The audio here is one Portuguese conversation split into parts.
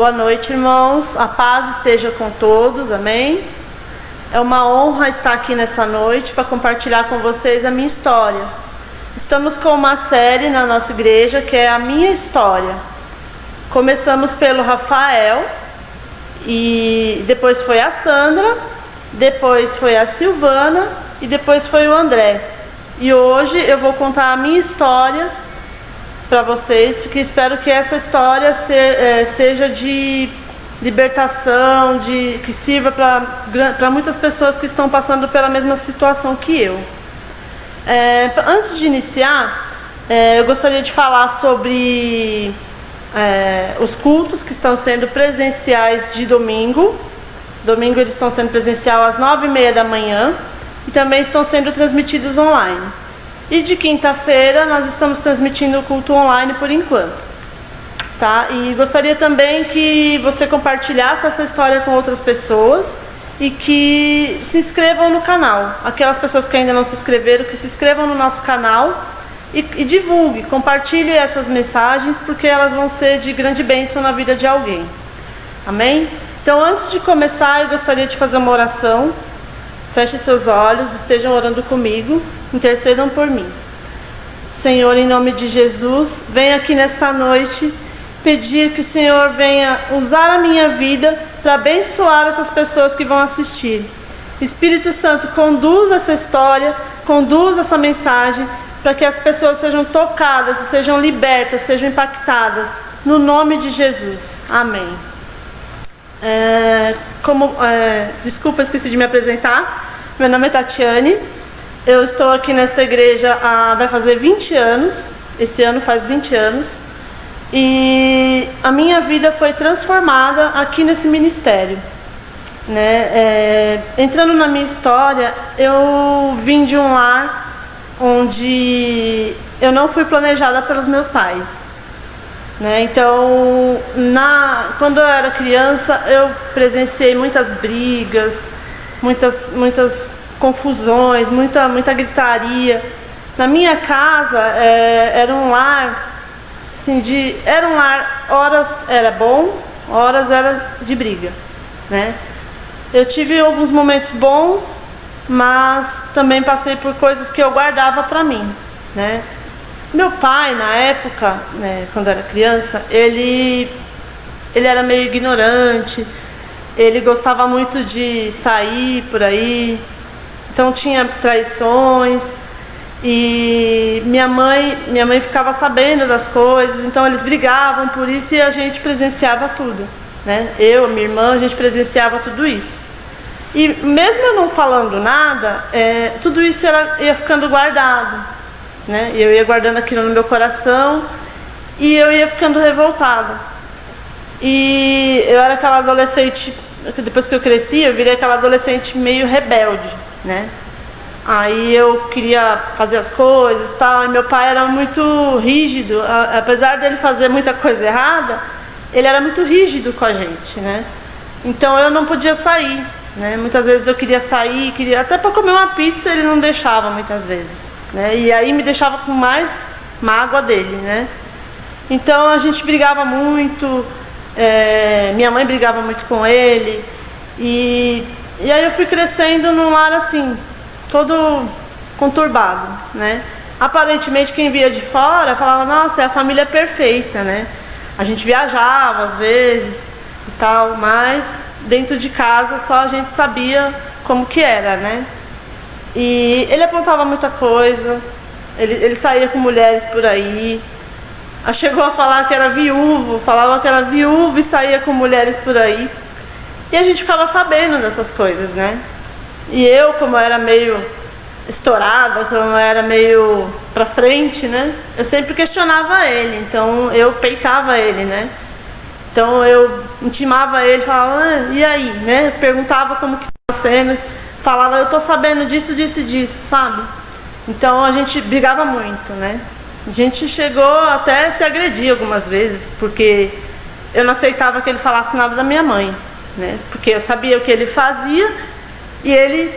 Boa noite, irmãos. A paz esteja com todos, amém? É uma honra estar aqui nessa noite para compartilhar com vocês a minha história. Estamos com uma série na nossa igreja que é a minha história. Começamos pelo Rafael, e depois foi a Sandra, depois foi a Silvana e depois foi o André. E hoje eu vou contar a minha história para vocês, porque espero que essa história seja de libertação, que sirva para muitas pessoas que estão passando pela mesma situação que eu. Antes de iniciar, eu gostaria de falar sobre os cultos que estão sendo presenciais de domingo. Domingo eles estão sendo presencial às 9h30 da manhã e também estão sendo transmitidos online. E de quinta-feira nós estamos transmitindo o culto online por enquanto, tá? E gostaria também que você compartilhasse essa história com outras pessoas e que se inscrevam no canal. Aquelas pessoas que ainda não se inscreveram, que se inscrevam no nosso canal e divulgue, compartilhe essas mensagens, porque elas vão ser de grande bênção na vida de alguém. Amém? Então, antes de começar, eu gostaria de fazer uma oração. Feche seus olhos, estejam orando comigo, intercedam por mim. Senhor, em nome de Jesus, venho aqui nesta noite pedir que o Senhor venha usar a minha vida para abençoar essas pessoas que vão assistir. Espírito Santo, conduz essa história, conduz essa mensagem, para que as pessoas sejam tocadas, sejam libertas, sejam impactadas, no nome de Jesus. Amém. Desculpa, esqueci de me apresentar. Meu nome é Tatiane. Eu estou aqui nesta igreja vai fazer 20 anos. Esse ano faz 20 anos. E a minha vida foi transformada aqui nesse ministério, né? Entrando na minha história, eu vim de um lar onde eu não fui planejada pelos meus pais, né? Então, quando eu era criança, eu presenciei muitas brigas, muitas confusões, muita gritaria. Na minha casa era um lar, assim, horas era bom, horas era de briga, né? Eu tive alguns momentos bons, mas também passei por coisas que eu guardava para mim, né? Meu pai, na época, né, quando eu era criança, ele era meio ignorante, ele gostava muito de sair por aí, então tinha traições, e minha mãe ficava sabendo das coisas, então eles brigavam por isso e a gente presenciava tudo, né? Eu, minha irmã, a gente presenciava tudo isso. E mesmo eu não falando nada, tudo isso ia ficando guardado, né? Eu ia guardando aquilo no meu coração e eu ia ficando revoltada. E eu era aquela adolescente, depois que eu cresci, eu virei aquela adolescente meio rebelde, né? Aí eu queria fazer as coisas e tal, e meu pai era muito rígido, apesar dele fazer muita coisa errada, ele era muito rígido com a gente, né? Então eu não podia sair, né? Muitas vezes eu queria sair, até para comer uma pizza ele não deixava muitas vezes, né? E aí me deixava com mais mágoa dele, né? Então a gente brigava muito, minha mãe brigava muito com ele, e aí eu fui crescendo num lar assim, todo conturbado, né? Aparentemente quem via de fora falava, nossa, é a família perfeita, né? A gente viajava às vezes e tal, mas dentro de casa só a gente sabia como que era, né? E ele apontava muita coisa, ele saía com mulheres por aí, chegou a falar que era viúvo, falava que era viúvo e saía com mulheres por aí, e a gente ficava sabendo dessas coisas, né? E eu, como era meio estourada, como era meio pra frente, né? Eu sempre questionava ele, então eu peitava ele, né? Então eu intimava ele, falava, e aí, né? Perguntava como que estava sendo, falava, eu tô sabendo disso, disso e disso, sabe? Então a gente brigava muito, né? A gente chegou até a se agredir algumas vezes, porque eu não aceitava que ele falasse nada da minha mãe, né? Porque eu sabia o que ele fazia e ele,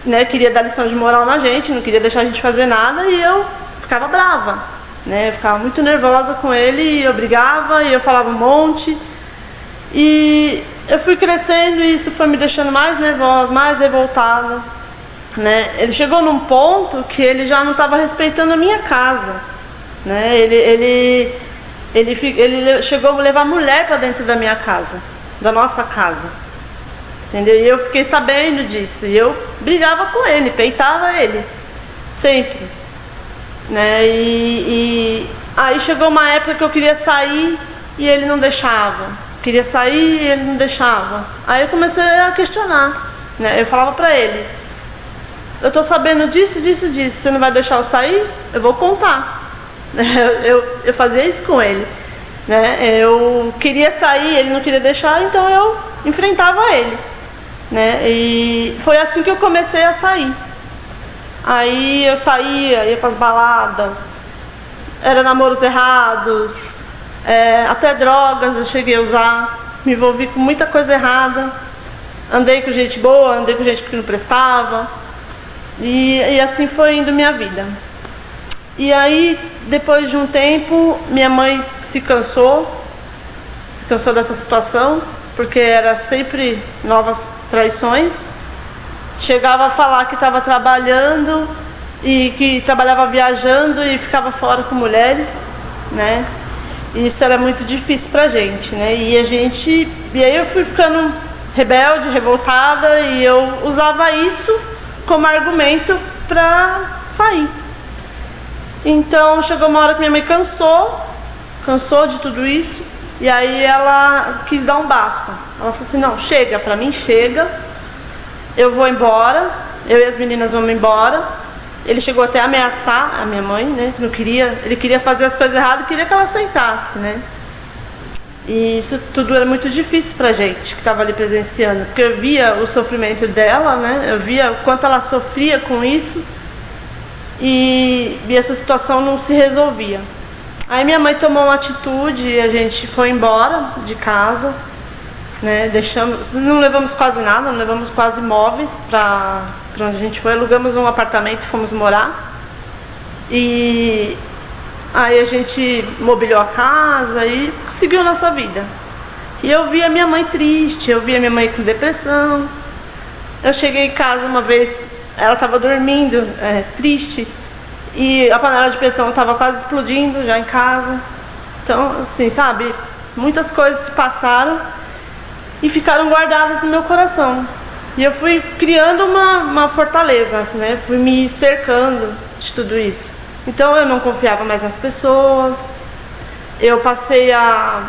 né, queria dar lição de moral na gente, não queria deixar a gente fazer nada, e eu ficava brava, né? Eu ficava muito nervosa com ele, e eu brigava, e eu falava um monte. E eu fui crescendo e isso foi me deixando mais nervosa, mais revoltada, né? Ele chegou num ponto que ele já não estava respeitando a minha casa, né? Ele chegou a levar mulher para dentro da minha casa, da nossa casa, entendeu? E eu fiquei sabendo disso e eu brigava com ele, peitava ele, sempre, né? E aí chegou uma época que eu queria sair e ele não deixava. Queria sair e ele não deixava. Aí eu comecei a questionar, né? Eu falava pra ele: eu tô sabendo disso, disso, disso. Você não vai deixar eu sair? Eu vou contar. Eu fazia isso com ele, né? Eu queria sair, ele não queria deixar, então eu enfrentava ele, né? E foi assim que eu comecei a sair. Aí eu saía, ia pras baladas, era namoros errados, até drogas eu cheguei a usar, me envolvi com muita coisa errada, andei com gente boa, andei com gente que não prestava, e assim foi indo minha vida. E aí, depois de um tempo, minha mãe se cansou dessa situação, porque era sempre novas traições. Chegava a falar que estava trabalhando e que trabalhava viajando e ficava fora com mulheres, né? E isso era muito difícil pra gente, né? E aí eu fui ficando rebelde, revoltada, e eu usava isso como argumento pra sair. Então chegou uma hora que minha mãe cansou de tudo isso, e aí ela quis dar um basta. Ela falou assim: não, chega, pra mim chega, eu vou embora, eu e as meninas vamos embora. Ele chegou até a ameaçar a minha mãe, né? Ele queria fazer as coisas erradas, queria que ela aceitasse, né? E isso tudo era muito difícil pra gente que estava ali presenciando, porque eu via o sofrimento dela, né? Eu via o quanto ela sofria com isso, e essa situação não se resolvia. Aí minha mãe tomou uma atitude e a gente foi embora de casa, né? Não levamos quase nada, não levamos quase móveis para onde a gente foi. Alugamos um apartamento e fomos morar. E aí a gente mobiliou a casa e seguiu nossa vida. E eu via minha mãe triste, eu via minha mãe com depressão. Eu cheguei em casa uma vez, ela estava dormindo, triste, e a panela de pressão estava quase explodindo já em casa. Então, assim, sabe, muitas coisas se passaram e ficaram guardadas no meu coração. E eu fui criando uma fortaleza, né? Fui me cercando de tudo isso. Então eu não confiava mais nas pessoas, eu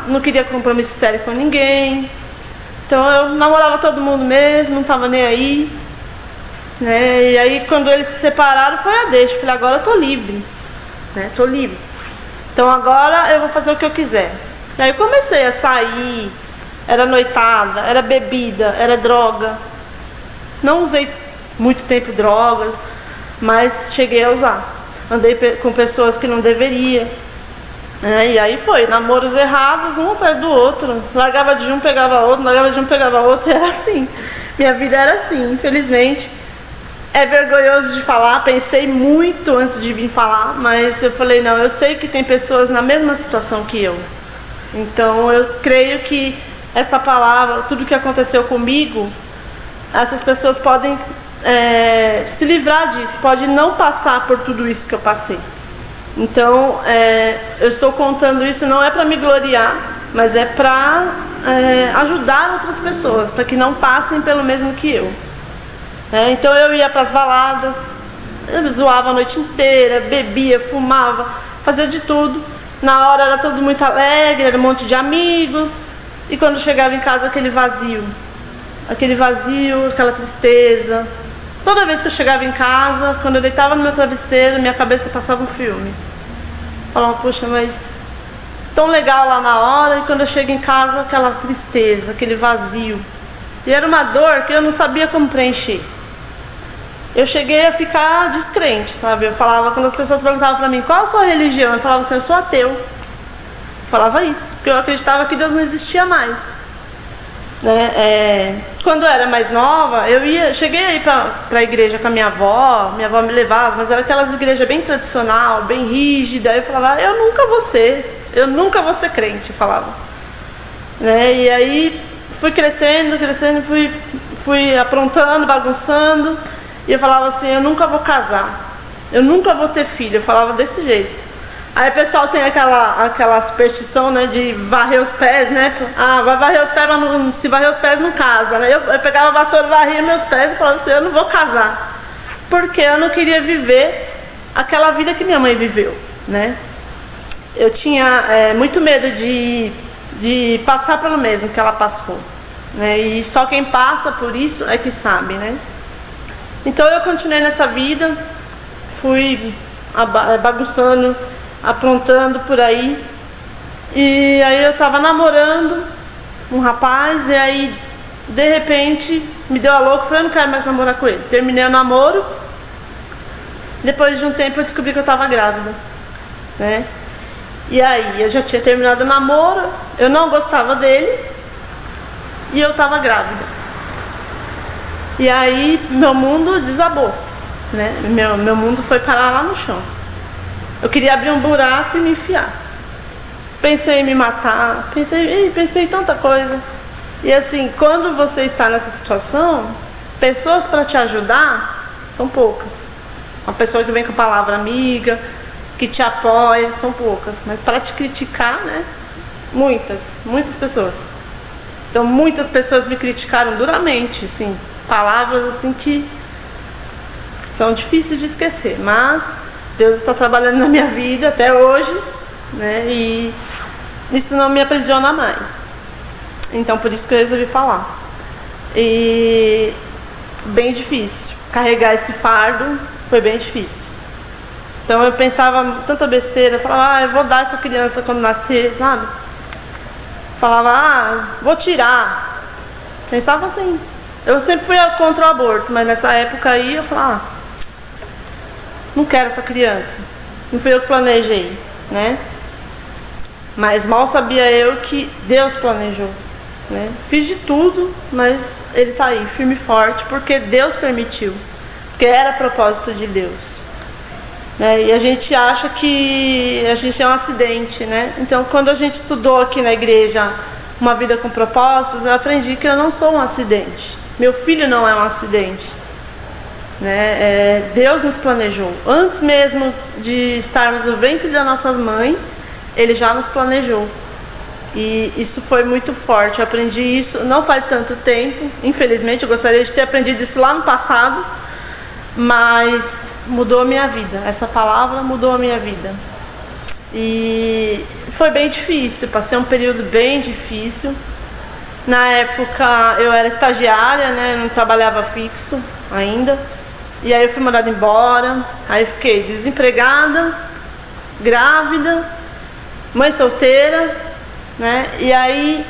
não queria compromisso sério com ninguém. Então eu namorava todo mundo mesmo, não estava nem aí, né? E aí quando eles se separaram foi a deixa. Eu falei: agora eu tô livre, né? Tô livre. Então agora eu vou fazer o que eu quiser. E aí eu comecei a sair. Era noitada, era bebida, era droga. Não usei muito tempo drogas, mas cheguei a usar. Andei com pessoas que não deveria. E aí foi, namoros errados, um atrás do outro. Largava de um, pegava outro, largava de um, pegava outro. Era assim. Minha vida era assim, infelizmente. É vergonhoso de falar, pensei muito antes de vir falar, mas eu falei: não, eu sei que tem pessoas na mesma situação que eu. Então eu creio que essa palavra, tudo que aconteceu comigo, essas pessoas podem se livrar disso, pode não passar por tudo isso que eu passei. Então eu estou contando isso não é para me gloriar, mas é para ajudar outras pessoas, para que não passem pelo mesmo que eu. Então eu ia para as baladas, eu zoava a noite inteira, bebia, fumava, fazia de tudo. Na hora era tudo muito alegre, era um monte de amigos. E quando chegava em casa, aquele vazio, aquela tristeza. Toda vez que eu chegava em casa, quando eu deitava no meu travesseiro, minha cabeça passava um filme. Falava: poxa, mas tão legal lá na hora, e quando eu chego em casa, aquela tristeza, aquele vazio. E era uma dor que eu não sabia como preencher. Eu cheguei a ficar descrente, sabe? Eu falava, quando as pessoas perguntavam pra mim: qual a sua religião? Eu falava assim: eu sou ateu. Falava isso, porque eu acreditava que Deus não existia mais, né? Quando eu era mais nova, cheguei a ir para a igreja com a minha avó me levava, mas era aquelas igrejas bem tradicional, bem rígida. Eu falava: eu nunca vou ser crente, eu falava. né? E aí fui crescendo, fui aprontando, bagunçando. E eu falava assim, eu nunca vou casar, eu nunca vou ter filho. Eu falava desse jeito. Aí o pessoal tem aquela superstição, né, de varrer os pés, né? Ah, vai varrer os pés, mas não, se varrer os pés não casa, né? Eu pegava a vassoura, varria meus pés e falava assim, eu não vou casar. Porque eu não queria viver aquela vida que minha mãe viveu, né? Eu tinha muito medo de passar pelo mesmo que ela passou, né? E só quem passa por isso é que sabe, né? Então eu continuei nessa vida, fui bagunçando, aprontando por aí. E aí eu tava namorando um rapaz, e aí de repente me deu a louca, falei, eu não quero mais namorar com ele. Terminei o namoro. Depois de um tempo eu descobri que eu tava grávida, né? E aí eu já tinha terminado o namoro, eu não gostava dele e eu tava grávida. E aí meu mundo desabou, né? Meu mundo foi parar lá no chão. Eu queria abrir um buraco e me enfiar. Pensei em me matar, pensei em tanta coisa. E assim, quando você está nessa situação, pessoas para te ajudar são poucas. Uma pessoa que vem com a palavra amiga, que te apoia, são poucas. Mas para te criticar, né? Muitas pessoas. Então muitas pessoas me criticaram duramente, assim, palavras assim que são difíceis de esquecer, mas Deus está trabalhando na minha vida até hoje, né? E isso não me aprisiona mais. Então por isso que eu resolvi falar. E bem difícil. Carregar esse fardo foi bem difícil. Então eu pensava tanta besteira, falava, eu vou dar essa criança quando nascer, sabe? Falava, vou tirar. Pensava assim. Eu sempre fui contra o aborto, mas nessa época aí eu falava, não quero essa criança. Não fui eu que planejei, né? Mas mal sabia eu que Deus planejou, né? Fiz de tudo, mas ele tá aí, firme e forte, porque Deus permitiu. Porque era propósito de Deus, né? E a gente acha que a gente é um acidente, né? Então quando a gente estudou aqui na igreja Uma Vida com Propósitos, eu aprendi que eu não sou um acidente. Meu filho não é um acidente, né? Deus nos planejou. Antes mesmo de estarmos no ventre da nossa mãe, Ele já nos planejou. E isso foi muito forte. Eu aprendi isso não faz tanto tempo. Infelizmente, eu gostaria de ter aprendido isso lá no passado. Mas mudou a minha vida. Essa palavra mudou a minha vida. E foi bem difícil. Passei um período bem difícil. Na época eu era estagiária, né? Não trabalhava fixo ainda. E aí eu fui mandada embora. Aí fiquei desempregada, grávida, mãe solteira, né? E aí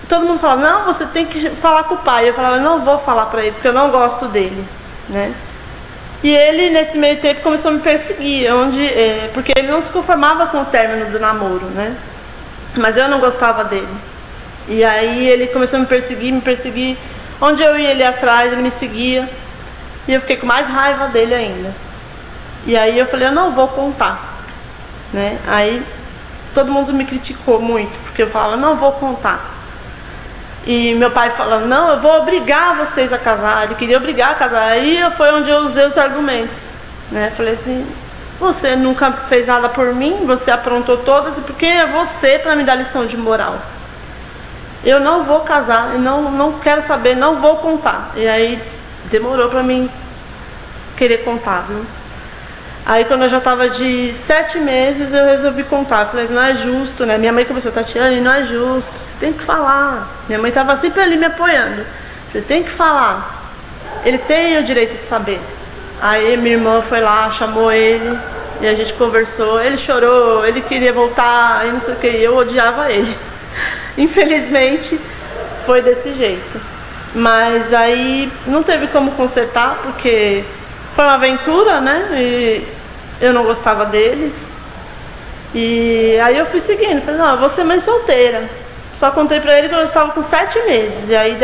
todo mundo falava, não, você tem que falar com o pai. Eu falava, não vou falar pra ele, porque eu não gosto dele, né? E ele, nesse meio tempo, começou a me perseguir, porque ele não se conformava com o término do namoro, né? Mas eu não gostava dele. E aí ele começou a me perseguir. Onde eu ia, ele ia atrás, ele me seguia. E eu fiquei com mais raiva dele ainda. E aí eu falei, eu não vou contar, né? Aí todo mundo me criticou muito, porque eu falava, não vou contar. E meu pai falava, não, eu vou obrigar vocês a casar. Ele queria obrigar a casar. Aí foi onde eu usei os argumentos, né? Falei assim, você nunca fez nada por mim, você aprontou todas, e por que é você para me dar lição de moral? Eu não vou casar, eu não quero saber, não vou contar. E aí demorou para mim querer contar, viu? Aí quando eu já estava de 7 meses, eu resolvi contar. Eu falei, não é justo, né? Minha mãe começou, Tatiane, não é justo, você tem que falar. Minha mãe estava sempre ali me apoiando. Você tem que falar. Ele tem o direito de saber. Aí minha irmã foi lá, chamou ele, e a gente conversou. Ele chorou, ele queria voltar, e não sei o que, e eu odiava ele. Infelizmente, foi desse jeito. Mas aí não teve como consertar, porque foi uma aventura, né? E eu não gostava dele. E aí eu fui seguindo. Falei, não, eu vou ser mãe solteira. Só contei pra ele que eu estava com 7 meses. E aí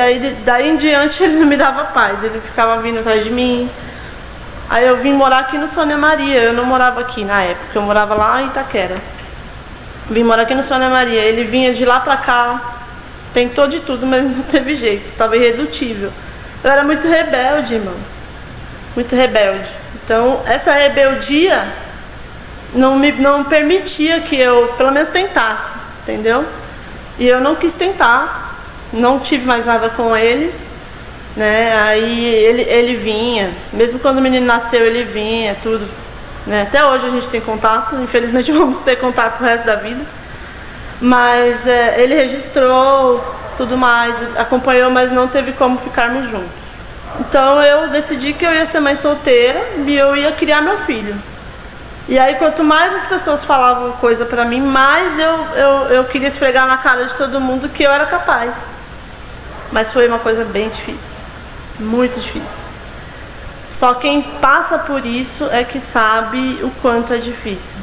daí em diante ele não me dava paz. Ele ficava vindo atrás de mim. Aí eu vim morar aqui no Sônia Maria. Eu não morava aqui na época. Eu morava lá em Itaquera. Vim morar aqui no Sônia Maria. Ele vinha de lá pra cá. Tentou de tudo, mas não teve jeito, estava irredutível. Eu era muito rebelde, irmãos, muito rebelde. Então, essa rebeldia não permitia que eu, pelo menos, tentasse, entendeu? E eu não quis tentar, não tive mais nada com ele, né? Aí ele vinha, mesmo quando o menino nasceu, ele vinha, tudo, né? Até hoje a gente tem contato, infelizmente vamos ter contato o resto da vida. Mas ele registrou tudo mais, acompanhou, mas não teve como ficarmos juntos. Então eu decidi que eu ia ser mãe solteira e eu ia criar meu filho. E aí quanto mais as pessoas falavam coisa pra mim, mais eu queria esfregar na cara de todo mundo que eu era capaz. Mas foi uma coisa bem difícil, muito difícil. Só quem passa por isso é que sabe o quanto é difícil.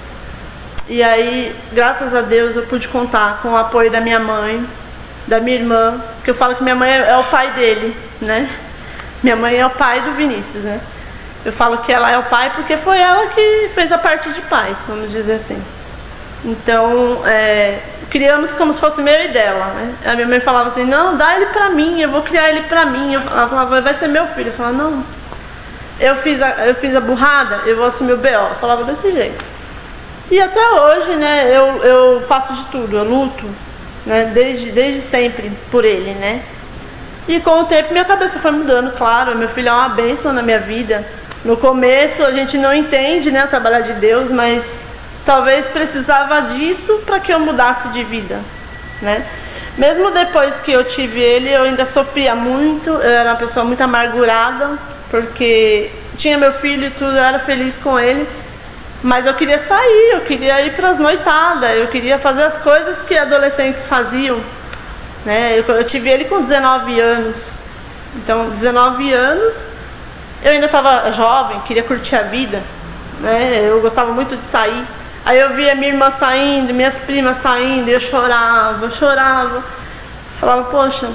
E aí, graças a Deus, eu pude contar com o apoio da minha mãe, da minha irmã, que eu falo que minha mãe é o pai dele, né? Minha mãe é o pai do Vinícius, né? Eu falo que ela é o pai porque foi ela que fez a parte de pai, vamos dizer assim. Então, criamos como se fosse meu e dela, né? A minha mãe falava assim, não, dá ele pra mim, eu vou criar ele pra mim. Ela falava, vai ser meu filho. Eu falava, não, eu fiz a burrada, eu vou assumir o B.O. Eu falava desse jeito. E até hoje, né, eu faço de tudo, eu luto, né, desde sempre por ele, né. E com o tempo minha cabeça foi mudando, claro, meu filho é uma bênção na minha vida. No começo a gente não entende, né, o trabalho de Deus, mas talvez precisava disso para que eu mudasse de vida, né. Mesmo depois que eu tive ele, eu ainda sofria muito, eu era uma pessoa muito amargurada, porque tinha meu filho e tudo, eu era feliz com ele. Mas eu queria sair, eu queria ir para as noitadas, eu queria fazer as coisas que adolescentes faziam, né? Eu tive ele com 19 anos, então 19 anos, eu ainda estava jovem, queria curtir a vida, né? Eu gostava muito de sair. Aí eu via minha irmã saindo, minhas primas saindo, e eu chorava, falava, poxa,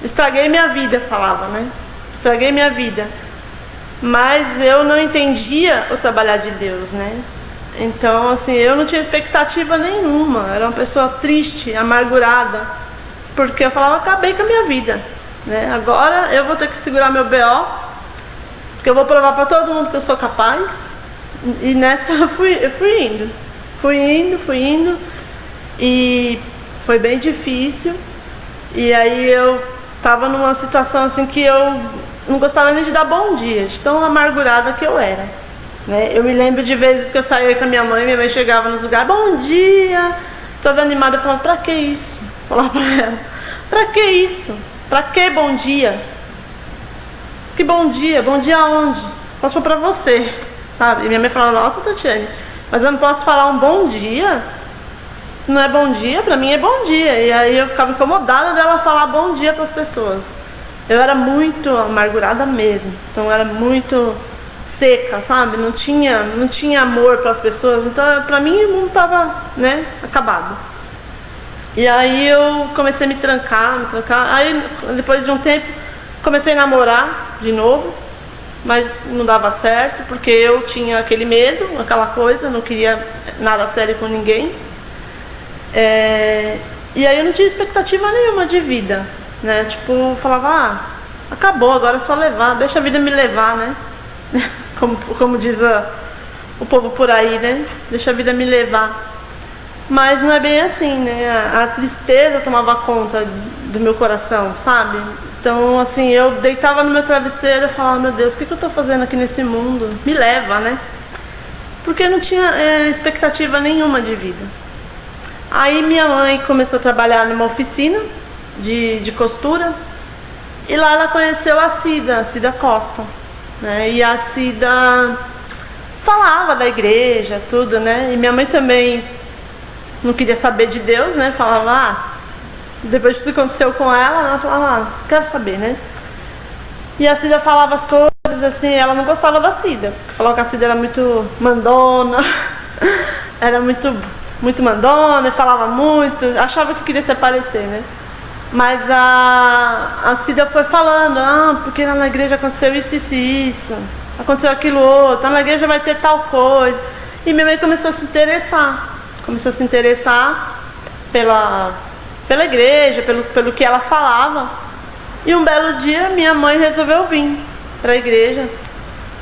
estraguei minha vida, falava, né? Estraguei minha vida. Mas eu não entendia o trabalhar de Deus, né? Então, assim, eu não tinha expectativa nenhuma. Era uma pessoa triste, amargurada, porque eu falava, acabei com a minha vida, né? Agora eu vou ter que segurar meu B.O., porque eu vou provar para todo mundo que eu sou capaz. E nessa eu fui indo, e foi bem difícil. E aí eu tava numa situação assim que eu não gostava nem de dar bom dia, de tão amargurada que eu era, né? Eu me lembro de vezes que eu saía com a minha mãe chegava nos lugares, bom dia, toda animada, eu falava, pra que isso? Falava pra ela, pra que isso? Pra que bom dia? Que bom dia? Bom dia aonde? Só se for pra você, sabe? E minha mãe falava, nossa, Tatiane, mas eu não posso falar um bom dia? Não é bom dia? Pra mim é bom dia. E aí eu ficava incomodada dela falar bom dia pras pessoas. Eu era muito amargurada mesmo, então eu era muito seca, sabe? Não tinha amor pelas pessoas, então pra mim o mundo tava, né, acabado. E aí eu comecei a me trancar, aí depois de um tempo comecei a namorar de novo, mas não dava certo, porque eu tinha aquele medo, aquela coisa, não queria nada sério com ninguém. E aí eu não tinha expectativa nenhuma de vida, né? Tipo, falava, acabou, agora é só levar, deixa a vida me levar, né? Como diz o povo por aí, né? Deixa a vida me levar. Mas não é bem assim, né? A tristeza tomava conta do meu coração, sabe? Então, assim, eu deitava no meu travesseiro e falava, meu Deus, o que eu tô fazendo aqui nesse mundo? Me leva, né? Porque eu não tinha expectativa nenhuma de vida. Aí minha mãe começou a trabalhar numa oficina de costura, e lá ela conheceu a Cida Costa, né? E a Cida falava da igreja, tudo, né? E minha mãe também não queria saber de Deus, né? Falava, depois de tudo que aconteceu com ela falava, quero saber, né? E a Cida falava as coisas assim, ela não gostava da Cida, porque falava que a Cida era muito mandona, era muito mandona, falava muito, achava que queria se aparecer, né? Mas a Cida foi falando, porque lá na igreja aconteceu isso, aconteceu aquilo outro, lá na igreja vai ter tal coisa. E minha mãe começou a se interessar pela pela igreja, pelo que ela falava. E um belo dia minha mãe resolveu vir para a igreja,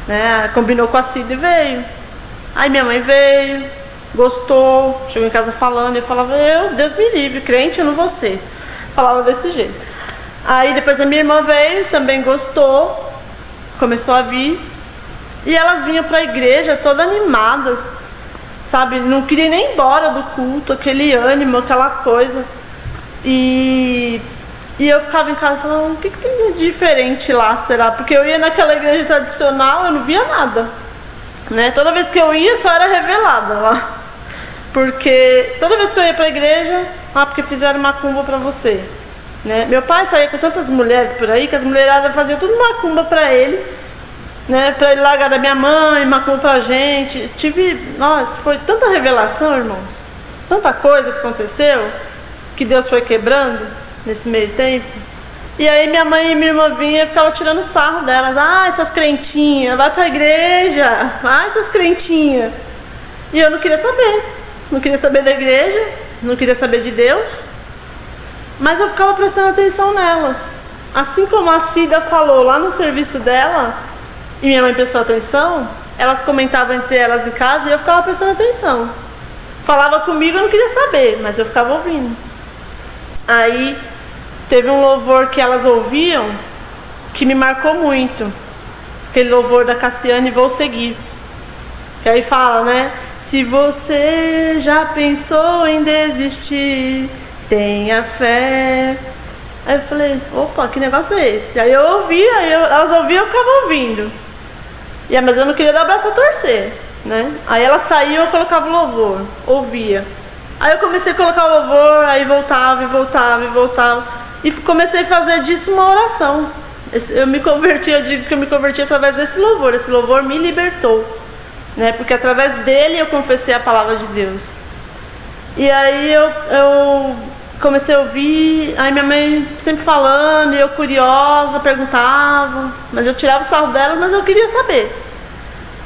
né? Combinou com a Cida e veio. Aí minha mãe veio, gostou, chegou em casa falando, e eu falava, Deus me livre, crente eu não vou ser. Falava desse jeito. Aí depois a minha irmã veio, também gostou, começou a vir. E elas vinham para a igreja todas animadas, sabe? Não queria nem ir embora do culto, aquele ânimo, aquela coisa. E eu ficava em casa falando, o que tem de diferente lá, será? Porque eu ia naquela igreja tradicional, eu não via nada, né? Toda vez que eu ia, só era revelada lá. Porque toda vez que eu ia para a igreja, porque fizeram macumba para você, né? Meu pai saía com tantas mulheres por aí, que as mulheradas faziam tudo macumba para ele, né? Para ele largar da minha mãe, macumba pra gente. Nossa, foi tanta revelação, irmãos, tanta coisa que aconteceu, que Deus foi quebrando nesse meio tempo. E aí minha mãe e minha irmã vinham e ficava tirando sarro delas. Essas crentinhas, vai pra igreja. Essas crentinhas. E eu não queria saber. Não queria saber da igreja, não queria saber de Deus. Mas eu ficava prestando atenção nelas. Assim como a Cida falou lá no serviço dela, e minha mãe prestou atenção, elas comentavam entre elas em casa e eu ficava prestando atenção. Falava comigo, eu não queria saber, mas eu ficava ouvindo. Aí teve um louvor que elas ouviam que me marcou muito. Aquele louvor da Cassiane, Vou Seguir. Que aí fala, né? Se você já pensou em desistir, tenha fé. Aí eu falei, opa, que negócio é esse? Aí eu ouvia, elas ouviam, eu ficava ouvindo. Mas eu não queria dar o braço a torcer, né? Aí ela saiu, eu colocava o louvor, ouvia. Aí eu comecei a colocar o louvor, aí voltava e voltava e voltava. E comecei a fazer disso uma oração. Eu digo que eu me converti através desse louvor. Esse louvor me libertou, né? Porque através dele eu confessei a palavra de Deus. E aí eu comecei a ouvir, aí minha mãe sempre falando, e eu curiosa, perguntava, mas eu tirava o sarro dela, mas eu queria saber.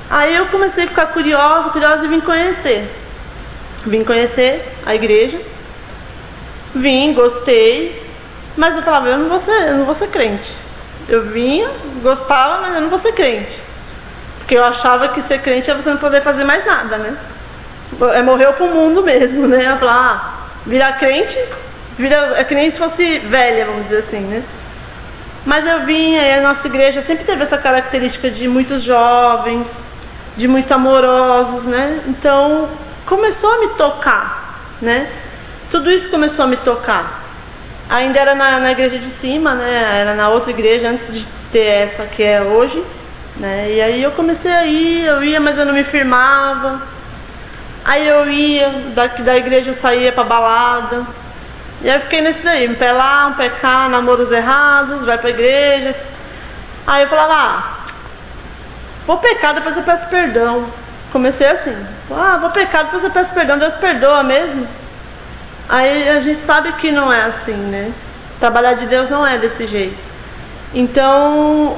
Aí eu comecei a ficar curiosa e vim conhecer. Vim conhecer a igreja, gostei, mas eu falava, eu não vou ser crente. Eu vinha, gostava, mas eu não vou ser crente. Porque eu achava que ser crente é você não poder fazer mais nada, né? Morreu pro mundo mesmo, né? Eu falava, virar crente, é que nem se fosse velha, vamos dizer assim, né? Mas eu vinha, e a nossa igreja sempre teve essa característica de muitos jovens, de muito amorosos, né? Então começou a me tocar, né? Tudo isso começou a me tocar. Ainda era na igreja de cima, né? Era na outra igreja antes de ter essa que é hoje, né? E aí eu comecei a ir, eu ia, mas eu não me firmava. Aí eu ia, da igreja eu saía pra balada. E aí eu fiquei nesse daí, um pé lá, um pé cá, namoros errados, vai pra igreja. Aí eu falava, vou pecar, depois eu peço perdão. Comecei assim, vou pecar, depois eu peço perdão, Deus perdoa mesmo. Aí a gente sabe que não é assim, né? Trabalhar de Deus não é desse jeito. Então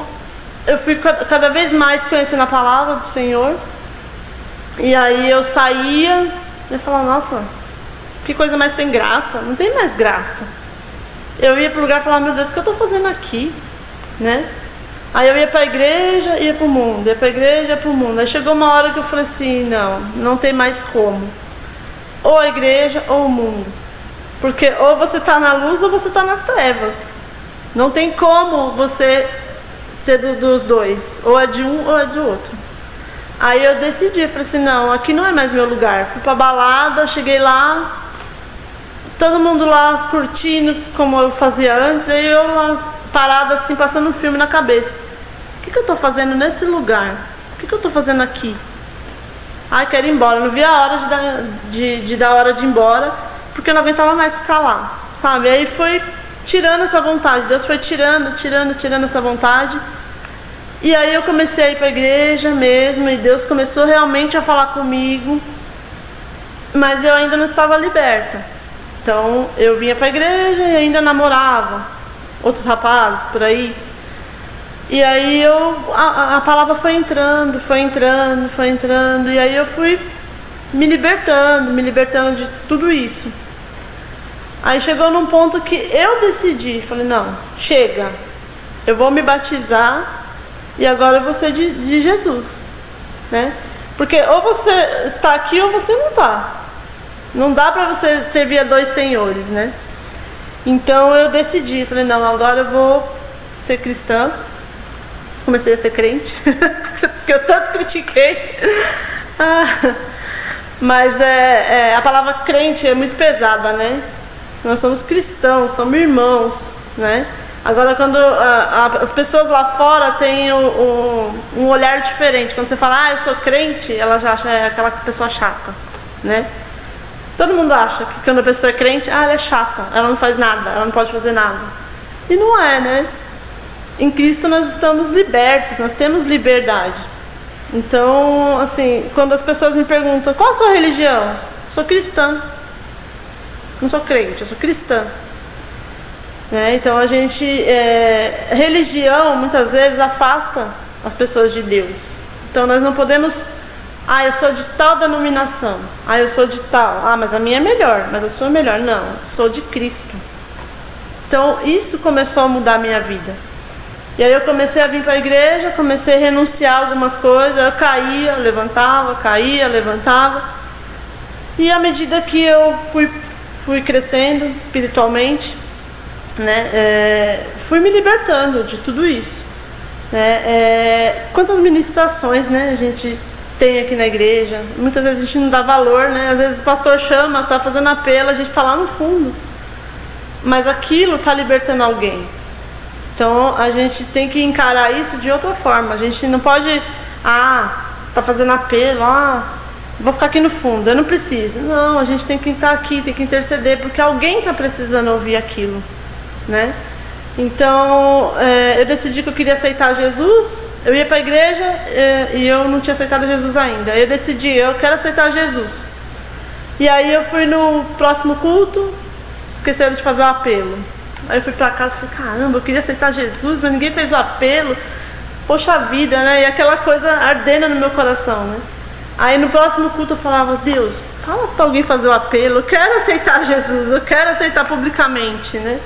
eu fui cada vez mais conhecendo a palavra do Senhor. E aí eu saía e falava, nossa, que coisa mais sem graça, não tem mais graça. Eu ia pro lugar e falava, meu Deus, o que eu tô fazendo aqui, né? Aí eu ia pra igreja, ia pro mundo, ia pra igreja, ia pro mundo. Aí chegou uma hora que eu falei assim, não tem mais como. Ou a igreja ou o mundo. Porque ou você tá na luz ou você tá nas trevas. Não tem como você ser dos dois. Ou é de um ou é do outro. Aí eu decidi, falei assim, não, aqui não é mais meu lugar. Fui pra balada, cheguei lá, todo mundo lá curtindo como eu fazia antes. Aí eu lá parada assim, passando um filme na cabeça. O que eu tô fazendo nesse lugar? O que eu tô fazendo aqui? Quero ir embora. Eu não via a hora de dar a hora de ir embora, porque eu não aguentava mais ficar lá, sabe? Aí foi tirando essa vontade. Deus foi tirando essa vontade. E aí eu comecei a ir para a igreja mesmo, e Deus começou realmente a falar comigo, mas eu ainda não estava liberta. Então eu vinha para a igreja e ainda namorava outros rapazes por aí. E aí a palavra foi entrando, e aí eu fui me libertando de tudo isso. Aí chegou num ponto que eu decidi, falei, não, chega, eu vou me batizar e agora eu vou ser de Jesus, né? Porque ou você está aqui ou você não está. Não dá para você servir a dois senhores, né? Então eu decidi, falei, não, agora eu vou ser cristã. Comecei a ser crente, porque eu tanto critiquei. Mas a palavra crente é muito pesada, né? Nós somos cristãos, somos irmãos, né? Agora, quando as pessoas lá fora têm um olhar diferente. Quando você fala, eu sou crente, ela já acha aquela pessoa chata, né? Todo mundo acha que quando a pessoa é crente, ela é chata, ela não faz nada, ela não pode fazer nada. E não é, né? Em Cristo nós estamos libertos, nós temos liberdade. Então, assim, quando as pessoas me perguntam, qual a sua religião? Eu sou cristã. Não sou crente, eu sou cristã. Né? Então a gente, religião muitas vezes afasta as pessoas de Deus. Então nós não podemos, eu sou de tal denominação, eu sou de tal, mas a minha é melhor, mas a sua é melhor. Não, sou de Cristo. Então isso começou a mudar a minha vida. E aí eu comecei a vir para a igreja, comecei a renunciar a algumas coisas, eu caía, levantava, caía, levantava. E à medida que eu fui crescendo espiritualmente, né, fui me libertando de tudo isso, né? Quantas ministrações, né, a gente tem aqui na igreja, muitas vezes a gente não dá valor, né? Às vezes o pastor chama, está fazendo apelo, a gente está lá no fundo, mas aquilo está libertando alguém. Então a gente tem que encarar isso de outra forma. A gente não pode, tá fazendo apelo, vou ficar aqui no fundo, eu não preciso. Não, a gente tem que estar aqui, tem que interceder, porque alguém está precisando ouvir aquilo, né? Então eu decidi que eu queria aceitar Jesus. Eu ia para a igreja e eu não tinha aceitado Jesus ainda. Eu decidi, eu quero aceitar Jesus. E aí eu fui no próximo culto, esqueceram de fazer o apelo. Aí eu fui para casa e falei, caramba, eu queria aceitar Jesus, mas ninguém fez o apelo. Poxa vida, né? E aquela coisa ardendo no meu coração, né? Aí no próximo culto eu falava, Deus, fala para alguém fazer o apelo, eu quero aceitar Jesus, eu quero aceitar publicamente, né?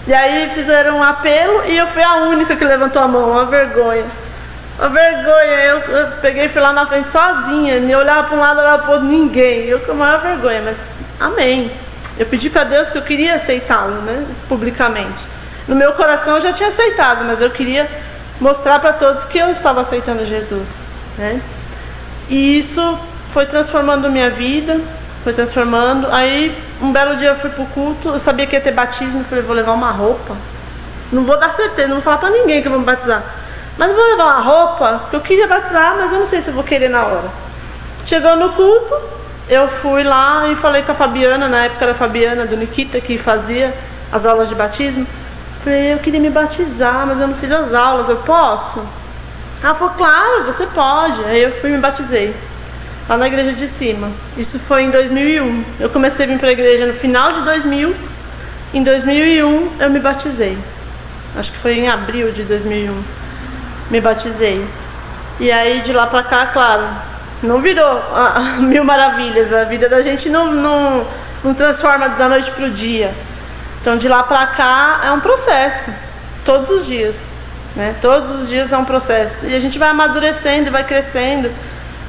E aí fizeram um apelo e eu fui a única que levantou a mão, uma vergonha. Uma vergonha, eu peguei e fui lá na frente sozinha, nem olhava para um lado, olhava para o outro, ninguém. Eu com a maior vergonha, mas amém. Eu pedi para Deus que eu queria aceitá-lo, né, publicamente. No meu coração eu já tinha aceitado, mas eu queria mostrar para todos que eu estava aceitando Jesus, né? E isso foi transformando minha vida, foi transformando. Aí um belo dia eu fui pro culto, eu sabia que ia ter batismo, eu falei, vou levar uma roupa. Não vou dar certeza, não vou falar para ninguém que eu vou me batizar. Mas eu vou levar uma roupa, porque eu queria batizar, mas eu não sei se eu vou querer na hora. Chegou no culto, eu fui lá e falei com a Fabiana, na época era a Fabiana do Nikita, que fazia as aulas de batismo. Falei, eu queria me batizar, mas eu não fiz as aulas, eu posso? Ela falou, claro, você pode. Aí eu fui e me batizei, lá na igreja de cima. Isso foi em 2001. Eu comecei a vir para a igreja no final de 2000. Em 2001 eu me batizei. Acho que foi em abril de 2001. Me batizei. E aí de lá para cá, claro, não virou mil maravilhas. A vida da gente não transforma da noite para o dia. Então de lá para cá é um processo, todos os dias, né? Todos os dias é um processo. E a gente vai amadurecendo, vai crescendo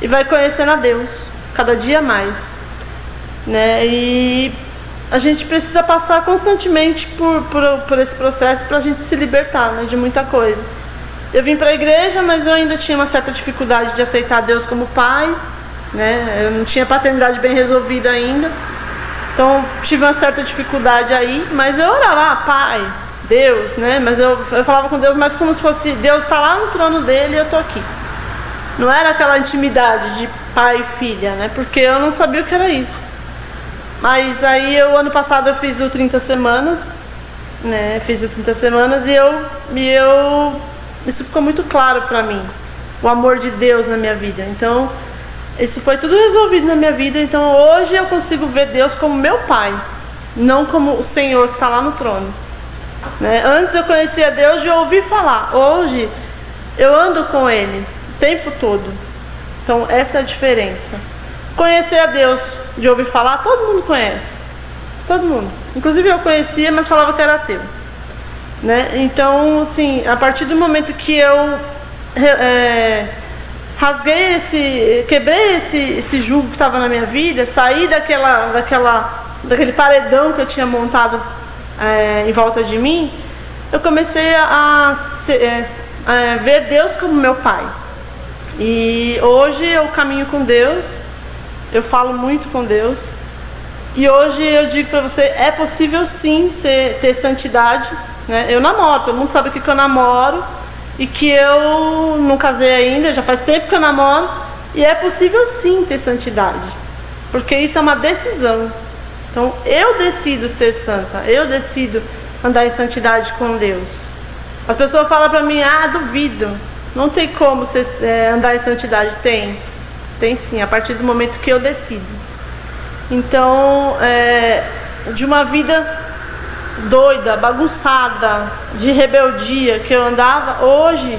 e vai conhecendo a Deus cada dia mais, né? E a gente precisa passar constantemente por esse processo para a gente se libertar, né, de muita coisa. Eu vim para a igreja, mas eu ainda tinha uma certa dificuldade de aceitar Deus como pai, né? Eu não tinha paternidade bem resolvida ainda. Então tive uma certa dificuldade aí, mas eu orava, pai, Deus, né? Mas eu falava com Deus mais como se fosse, Deus está lá no trono dele e eu estou aqui. Não era aquela intimidade de pai e filha, né? Porque eu não sabia o que era isso. Mas aí ano passado eu fiz o 30 semanas, né? Fiz o 30 semanas e isso ficou muito claro para mim, o amor de Deus na minha vida. Então isso foi tudo resolvido na minha vida. Então hoje eu consigo ver Deus como meu pai, não como o Senhor que está lá no trono, né? Antes eu conhecia Deus de ouvir falar. Hoje eu ando com Ele o tempo todo. Então essa é a diferença. Conhecer a Deus de ouvir falar, todo mundo conhece. Todo mundo. Inclusive eu conhecia, mas falava que era ateu, né? Então, assim, a partir do momento que eu quebrei esse jugo que estava na minha vida, saí daquele paredão que eu tinha montado em volta de mim, eu comecei a ver Deus como meu pai. E hoje eu caminho com Deus, eu falo muito com Deus. E hoje eu digo para você, é possível sim ter santidade, né? Eu namoro, todo mundo sabe aqui que eu namoro e que eu não casei ainda, já faz tempo que eu namoro. E é possível sim ter santidade, porque isso é uma decisão. Então eu decido ser santa, eu decido andar em santidade com Deus. As pessoas falam para mim, duvido, não tem como você andar em santidade. Tem sim, a partir do momento que eu decido. Então, de uma vida doida, bagunçada, de rebeldia que eu andava, hoje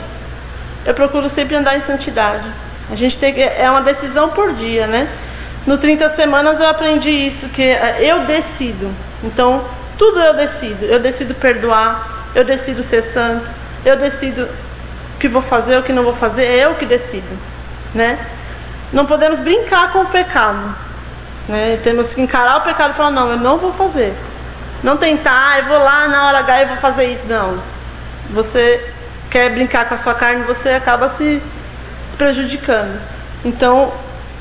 eu procuro sempre andar em santidade. A gente é uma decisão por dia, né? No 30 semanas eu aprendi isso, que eu decido. Então, tudo eu decido. Eu decido perdoar, eu decido ser santo, eu decido o que vou fazer, o que não vou fazer, é eu que decido, né? Não podemos brincar com o pecado, né? Temos que encarar o pecado e falar, não, eu não vou fazer. Não tentar, eu vou lá na hora H e vou fazer isso. Não. Você quer brincar com a sua carne, você acaba se prejudicando. Então,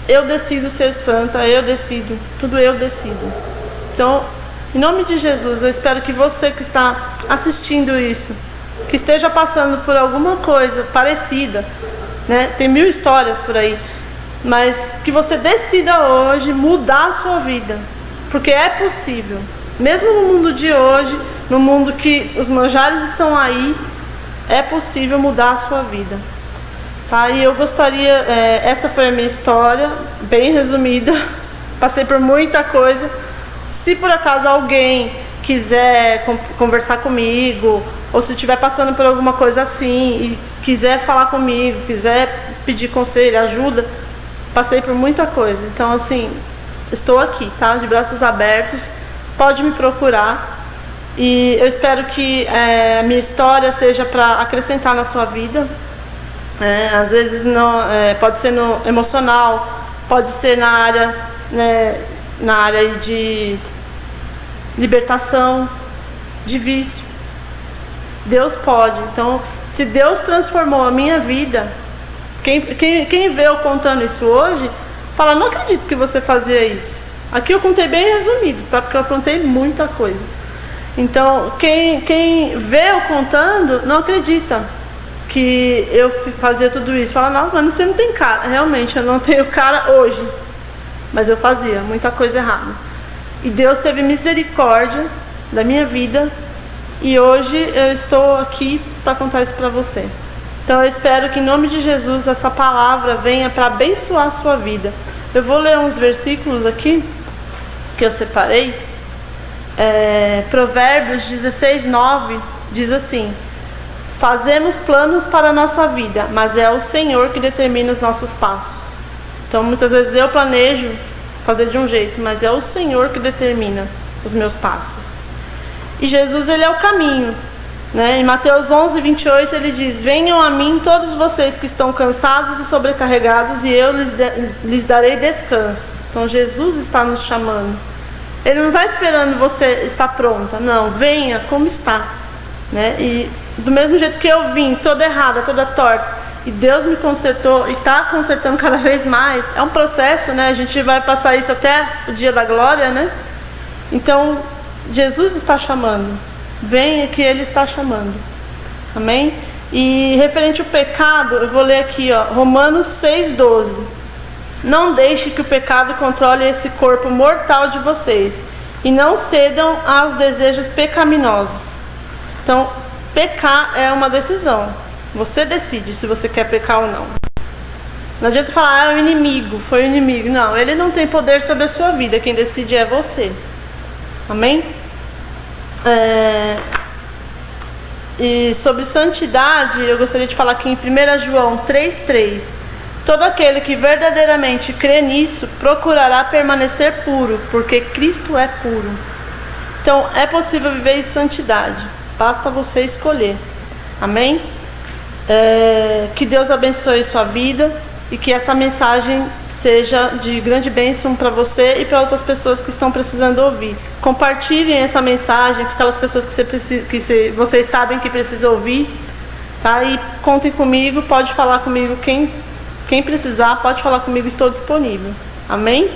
eu decido ser santa, eu decido, tudo eu decido. Então, em nome de Jesus, eu espero que você que está assistindo isso, que esteja passando por alguma coisa parecida, né? Tem 1000 histórias por aí, mas que você decida hoje mudar a sua vida, porque é possível. Mesmo no mundo de hoje, no mundo que os manjares estão aí, é possível mudar a sua vida. Tá? E eu gostaria, essa foi a minha história, bem resumida, passei por muita coisa. Se por acaso alguém quiser conversar comigo, ou se estiver passando por alguma coisa assim, e quiser falar comigo, quiser pedir conselho, ajuda, passei por muita coisa. Então, assim, estou aqui, tá? De braços abertos, pode me procurar. E eu espero que a minha história seja para acrescentar na sua vida. Às vezes não, pode ser no emocional, pode ser na área, né, na área de libertação, de vício. Deus pode. Então, se Deus transformou a minha vida, quem vê eu contando isso hoje, fala, não acredito que você fazia isso. Aqui eu contei bem resumido, tá? Porque eu contei muita coisa. Então, quem vê eu contando, não acredita que eu fazia tudo isso. Fala, nossa, mas você não tem cara. Realmente, eu não tenho cara hoje, mas eu fazia muita coisa errada. E Deus teve misericórdia da minha vida, e hoje eu estou aqui para contar isso para você. Então eu espero que em nome de Jesus essa palavra venha para abençoar a sua vida. Eu vou ler uns versículos aqui que eu separei. Provérbios 16:9 diz assim: fazemos planos para a nossa vida, mas é o Senhor que determina os nossos passos. Então muitas vezes eu planejo fazer de um jeito, mas é o Senhor que determina os meus passos. E Jesus, ele é o caminho, né? Em Mateus 11:28 ele diz: venham a mim todos vocês que estão cansados e sobrecarregados, e eu lhes darei descanso. Então Jesus está nos chamando. Ele não está esperando você estar pronta, não, venha como está, né? E do mesmo jeito que eu vim toda errada, toda torta, e Deus me consertou e está consertando cada vez mais, é um processo, né? A gente vai passar isso até o dia da glória, né? Então Jesus está chamando, venha que Ele está chamando, amém? E referente ao pecado, eu vou ler aqui, ó, Romanos 6:12. Não deixe que o pecado controle esse corpo mortal de vocês, e não cedam aos desejos pecaminosos. Então, pecar é uma decisão. Você decide se você quer pecar ou não. Não adianta falar, é o inimigo, foi o inimigo. Não, ele não tem poder sobre a sua vida, quem decide é você. Amém? E sobre santidade, eu gostaria de falar aqui em 1 João 3:3. Todo aquele que verdadeiramente crê nisso procurará permanecer puro, porque Cristo é puro. Então é possível viver em santidade, basta você escolher. Amém? Que Deus abençoe sua vida e que essa mensagem seja de grande bênção para você e para outras pessoas que estão precisando ouvir. Compartilhem essa mensagem com aquelas pessoas vocês sabem que precisam ouvir, tá? E contem comigo, pode falar comigo, quem precisar, pode falar comigo, estou disponível. Amém?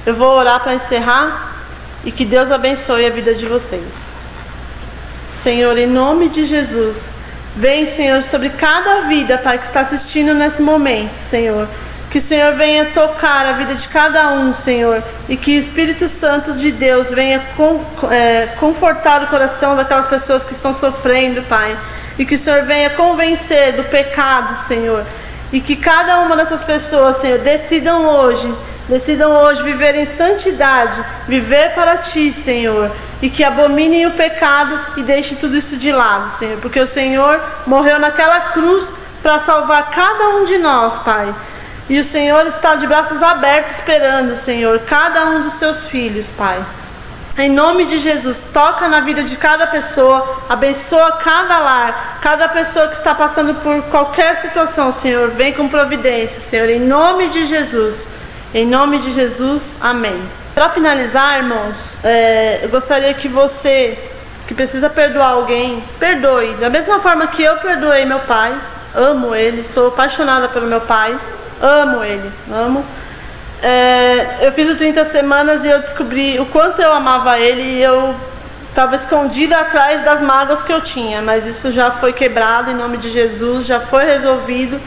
Eu vou orar para encerrar e que Deus abençoe a vida de vocês. Senhor, em nome de Jesus, vem, Senhor, sobre cada vida, Pai, que está assistindo nesse momento, Senhor. Que o Senhor venha tocar a vida de cada um, Senhor. E que o Espírito Santo de Deus venha confortar o coração daquelas pessoas que estão sofrendo, Pai. E que o Senhor venha convencer do pecado, Senhor. E que cada uma dessas pessoas, Senhor, decidam hoje viver em santidade, viver para Ti, Senhor. E que abominem o pecado e deixem tudo isso de lado, Senhor. Porque o Senhor morreu naquela cruz para salvar cada um de nós, Pai. E o Senhor está de braços abertos esperando, Senhor, cada um dos seus filhos, Pai. Em nome de Jesus, toca na vida de cada pessoa, abençoa cada lar, cada pessoa que está passando por qualquer situação, Senhor. Vem com providência, Senhor, em nome de Jesus. Em nome de Jesus, amém. Para finalizar, irmãos, eu gostaria que você, que precisa perdoar alguém, perdoe. Da mesma forma que eu perdoei meu pai, amo ele, sou apaixonada pelo meu pai, amo ele, amo. Eu fiz o 30 semanas e eu descobri o quanto eu amava ele e eu estava escondida atrás das mágoas que eu tinha, mas isso já foi quebrado em nome de Jesus, já foi resolvido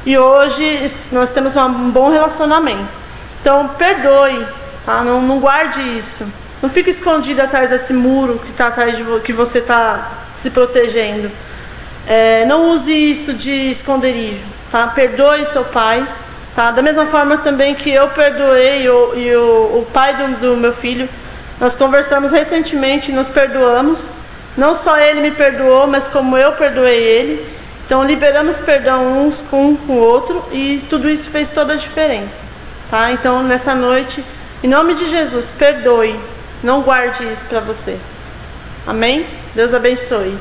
e hoje nós temos um bom relacionamento. Então perdoe, tá? Não guarde isso. Não fique escondido atrás desse muro que está atrás de que você está se protegendo. Não use isso de esconderijo, tá? Perdoe seu pai, tá? Da mesma forma também que eu perdoei o pai do meu filho. Nós conversamos recentemente, nos perdoamos. Não só ele me perdoou, mas como eu perdoei ele. Então liberamos perdão uns com o outro e tudo isso fez toda a diferença. Tá? Então, nessa noite, em nome de Jesus, perdoe. Não guarde isso para você. Amém? Deus abençoe.